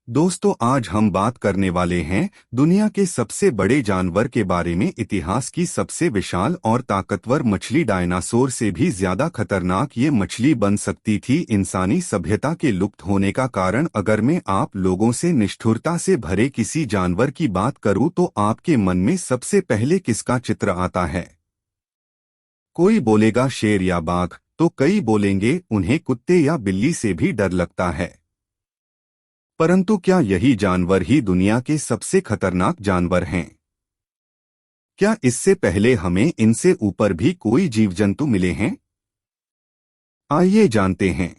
दोस्तों, आज हम बात करने वाले हैं दुनिया के सबसे बड़े जानवर के बारे में। इतिहास की सबसे विशाल और ताकतवर मछली, डायनासोर से भी ज्यादा खतरनाक ये मछली बन सकती थी इंसानी सभ्यता के लुप्त होने का कारण। अगर मैं आप लोगों से निष्ठुरता से भरे किसी जानवर की बात करूं तो आपके मन में सबसे पहले किसका चित्र आता है? कोई बोलेगा शेर या बाघ, तो कई बोलेंगे उन्हें कुत्ते या बिल्ली से भी डर लगता है। परंतु क्या यही जानवर ही दुनिया के सबसे खतरनाक जानवर हैं? क्या इससे पहले हमें इनसे ऊपर भी कोई जीव जंतु मिले हैं? आइए जानते हैं।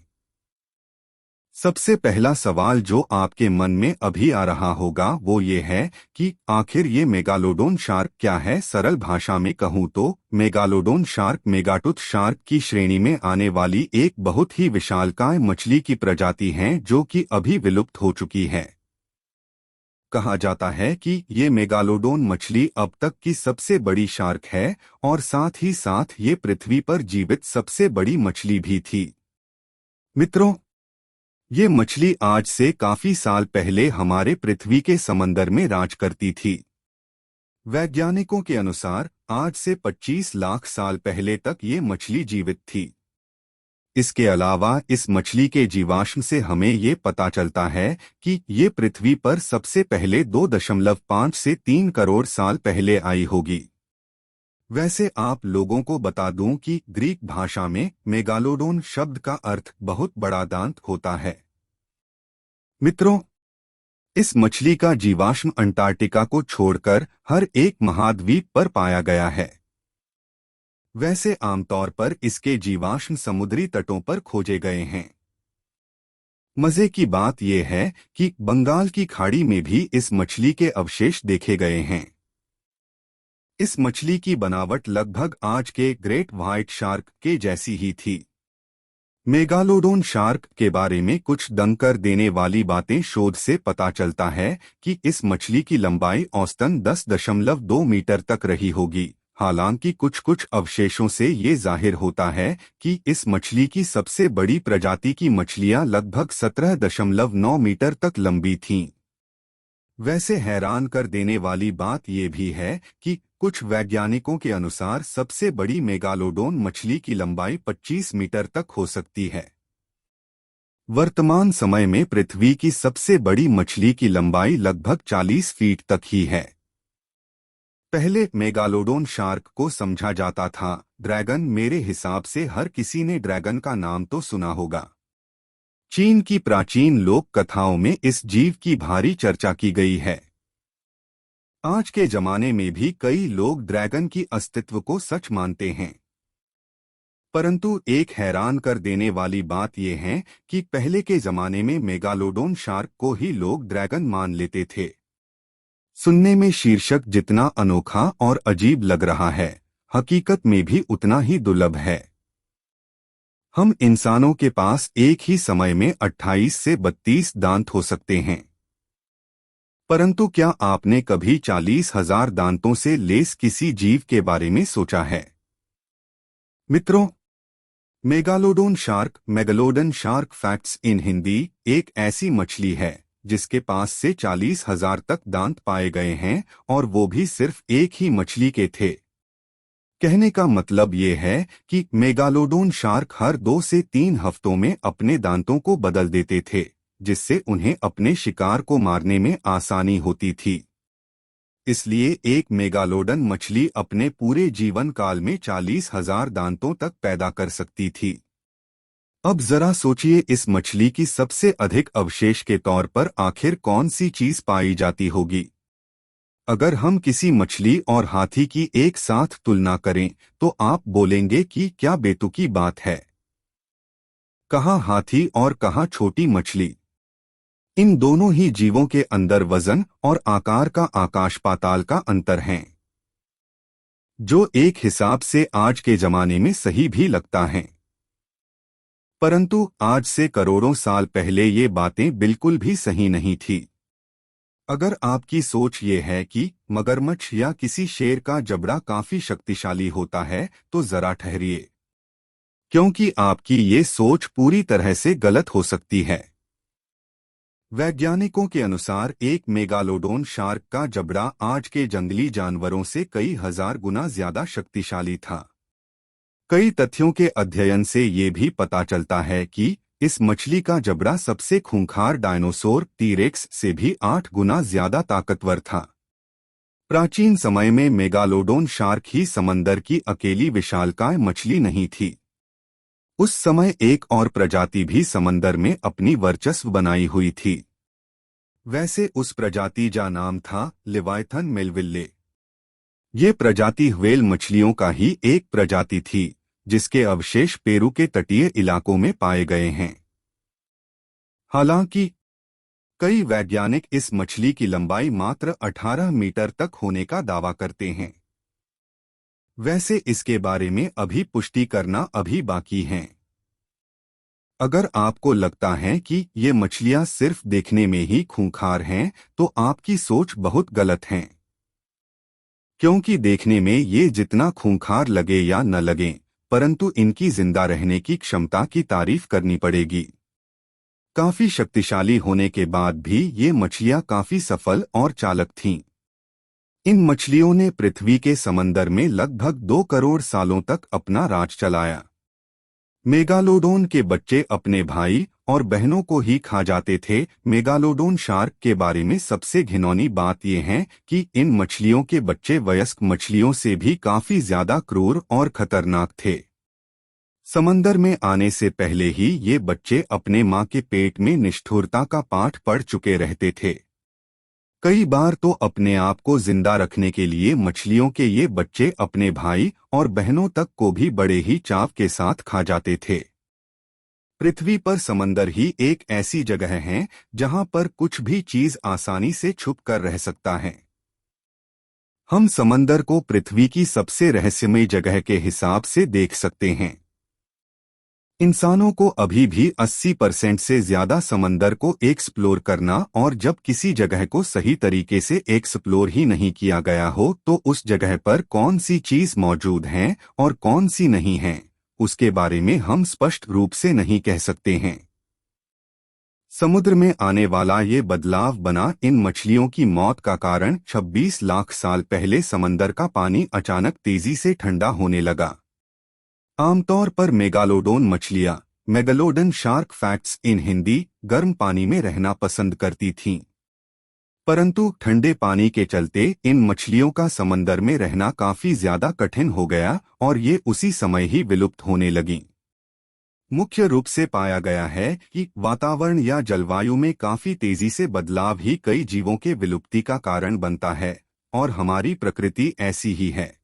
सबसे पहला सवाल जो आपके मन में अभी आ रहा होगा वो ये है कि आखिर ये मेगालोडोन शार्क क्या है। सरल भाषा में कहूँ तो मेगालोडोन शार्क मेगाटूथ शार्क की श्रेणी में आने वाली एक बहुत ही विशालकाय मछली की प्रजाति है जो कि अभी विलुप्त हो चुकी है। कहा जाता है कि ये मेगालोडोन मछली अब तक की सबसे बड़ी शार्क है और साथ ही साथ ये पृथ्वी पर जीवित सबसे बड़ी मछली भी थी। मित्रों, ये मछली आज से काफी साल पहले हमारे पृथ्वी के समंदर में राज करती थी। वैज्ञानिकों के अनुसार आज से 25 लाख साल पहले तक ये मछली जीवित थी। इसके अलावा इस मछली के जीवाश्म से हमें ये पता चलता है कि ये पृथ्वी पर सबसे पहले 2.5 से 3 करोड़ साल पहले आई होगी। वैसे आप लोगों को बता दूं कि ग्रीक भाषा में मेगालोडोन शब्द का अर्थ बहुत बड़ा दांत होता है। मित्रों, इस मछली का जीवाश्म अंटार्कटिका को छोड़कर हर एक महाद्वीप पर पाया गया है। वैसे आमतौर पर इसके जीवाश्म समुद्री तटों पर खोजे गए हैं। मजे की बात यह है कि बंगाल की खाड़ी में भी इस मछली के अवशेष देखे गए हैं। इस मछली की बनावट लगभग आज के ग्रेट व्हाइट शार्क के जैसी ही थी। मेगालोडोन शार्क के बारे में कुछ दंग कर देने वाली बातें शोध से पता चलता है कि इस मछली की लंबाई औसतन 10.2 मीटर तक रही होगी। हालांकि कुछ कुछ अवशेषों से ये जाहिर होता है कि इस मछली की सबसे बड़ी प्रजाति की मछलियां लगभग 17.9 मीटर तक लंबी थीं। वैसे हैरान कर देने वाली बात यह भी है कि कुछ वैज्ञानिकों के अनुसार सबसे बड़ी मेगालोडोन मछली की लंबाई 25 मीटर तक हो सकती है। वर्तमान समय में पृथ्वी की सबसे बड़ी मछली की लंबाई लगभग 40 फीट तक ही है। पहले मेगालोडोन शार्क को समझा जाता था ड्रैगन। मेरे हिसाब से हर किसी ने ड्रैगन का नाम तो सुना होगा। चीन की प्राचीन लोक कथाओं में इस जीव की भारी चर्चा की गई है। आज के जमाने में भी कई लोग ड्रैगन की अस्तित्व को सच मानते हैं। परंतु एक हैरान कर देने वाली बात यह है कि पहले के जमाने में मेगालोडोन शार्क को ही लोग ड्रैगन मान लेते थे। सुनने में शीर्षक जितना अनोखा और अजीब लग रहा है, हकीकत में भी उतना ही दुर्लभ है। हम इंसानों के पास एक ही समय में 28 से 32 दांत हो सकते हैं। परंतु क्या आपने कभी 40,000 दांतों से लैस किसी जीव के बारे में सोचा है? मित्रों, megalodon shark, megalodon shark facts in Hindi, एक ऐसी मछली है जिसके पास से 40,000 तक दांत पाए गए हैं और वो भी सिर्फ एक ही मछली के थे। कहने का मतलब ये है कि मेगालोडोन शार्क हर 2 से 3 हफ्तों में अपने दांतों को बदल देते थे, जिससे उन्हें अपने शिकार को मारने में आसानी होती थी। इसलिए एक मेगालोडन मछली अपने पूरे जीवन काल में 40,000 दांतों तक पैदा कर सकती थी। अब जरा सोचिए, इस मछली की सबसे अधिक अवशेष के तौर पर आखिर कौन सी चीज पाई जाती होगी? अगर हम किसी मछली और हाथी की एक साथ तुलना करें तो आप बोलेंगे कि क्या बेतुकी बात है। कहाँ हाथी और कहाँ छोटी मछली। इन दोनों ही जीवों के अंदर वजन और आकार का आकाश पाताल का अंतर है, जो एक हिसाब से आज के जमाने में सही भी लगता है। परंतु आज से करोड़ों साल पहले ये बातें बिल्कुल भी सही नहीं थी। अगर आपकी सोच ये है कि मगरमच्छ या किसी शेर का जबड़ा काफी शक्तिशाली होता है तो जरा ठहरिए, क्योंकि आपकी ये सोच पूरी तरह से गलत हो सकती है। वैज्ञानिकों के अनुसार एक मेगालोडोन शार्क का जबड़ा आज के जंगली जानवरों से कई हजार गुना ज्यादा शक्तिशाली था। कई तथ्यों के अध्ययन से ये भी पता चलता है कि इस मछली का जबड़ा सबसे खूंखार डायनासोर टीरेक्स से भी 8 गुना ज्यादा ताकतवर था। प्राचीन समय में मेगालोडोन शार्क ही समंदर की अकेली विशालकाय मछली नहीं थी। उस समय एक और प्रजाति भी समंदर में अपनी वर्चस्व बनाई हुई थी। वैसे उस प्रजाति का नाम था लिवायथन मेलविल्ले। ये प्रजाति व्हेल मछलियों का ही एक प्रजाति थी, जिसके अवशेष पेरू के तटीय इलाकों में पाए गए हैं। हालांकि कई वैज्ञानिक इस मछली की लंबाई मात्र 18 मीटर तक होने का दावा करते हैं। वैसे इसके बारे में अभी पुष्टि करना अभी बाकी है। अगर आपको लगता है कि ये मछलियां सिर्फ देखने में ही खूंखार हैं, तो आपकी सोच बहुत गलत है। क्योंकि देखने में ये जितना खूंखार लगे या न लगे, परंतु इनकी जिंदा रहने की क्षमता की तारीफ करनी पड़ेगी। काफी शक्तिशाली होने के बाद भी ये मछलियां काफी सफल और चालक थीं। इन मछलियों ने पृथ्वी के समंदर में लगभग 2 करोड़ सालों तक अपना राज चलाया। मेगालोडोन के बच्चे अपने भाई और बहनों को ही खा जाते थे। मेगालोडोन शार्क के बारे में सबसे घिनौनी बात यह है कि इन मछलियों के बच्चे वयस्क मछलियों से भी काफी ज्यादा क्रूर और खतरनाक थे। समंदर में आने से पहले ही ये बच्चे अपने मां के पेट में निष्ठुरता का पाठ पढ़ चुके रहते थे। कई बार तो अपने आप को जिंदा रखने के लिए मछलियों के ये बच्चे अपने भाई और बहनों तक को भी बड़े ही चाव के साथ खा जाते थे। पृथ्वी पर समंदर ही एक ऐसी जगह है जहां पर कुछ भी चीज आसानी से छुप कर रह सकता है। हम समंदर को पृथ्वी की सबसे रहस्यमय जगह के हिसाब से देख सकते हैं। इंसानों को अभी भी 80% से ज्यादा समंदर को एक्सप्लोर करना, और जब किसी जगह को सही तरीके से एक्सप्लोर ही नहीं किया गया हो तो उस जगह पर कौन सी चीज मौजूद है और कौन सी नहीं है, उसके बारे में हम स्पष्ट रूप से नहीं कह सकते हैं। समुद्र में आने वाला ये बदलाव बना इन मछलियों की मौत का कारण। 26 लाख साल पहले समंदर का पानी अचानक तेजी से ठंडा होने लगा। आमतौर पर मेगालोडोन मछलियां, megalodon shark facts in Hindi, गर्म पानी में रहना पसंद करती थीं। परंतु ठंडे पानी के चलते इन मछलियों का समंदर में रहना काफी ज्यादा कठिन हो गया और ये उसी समय ही विलुप्त होने लगीं। मुख्य रूप से पाया गया है कि वातावरण या जलवायु में काफी तेजी से बदलाव ही कई जीवों के विलुप्ति का कारण बनता है, और हमारी प्रकृति ऐसी ही है।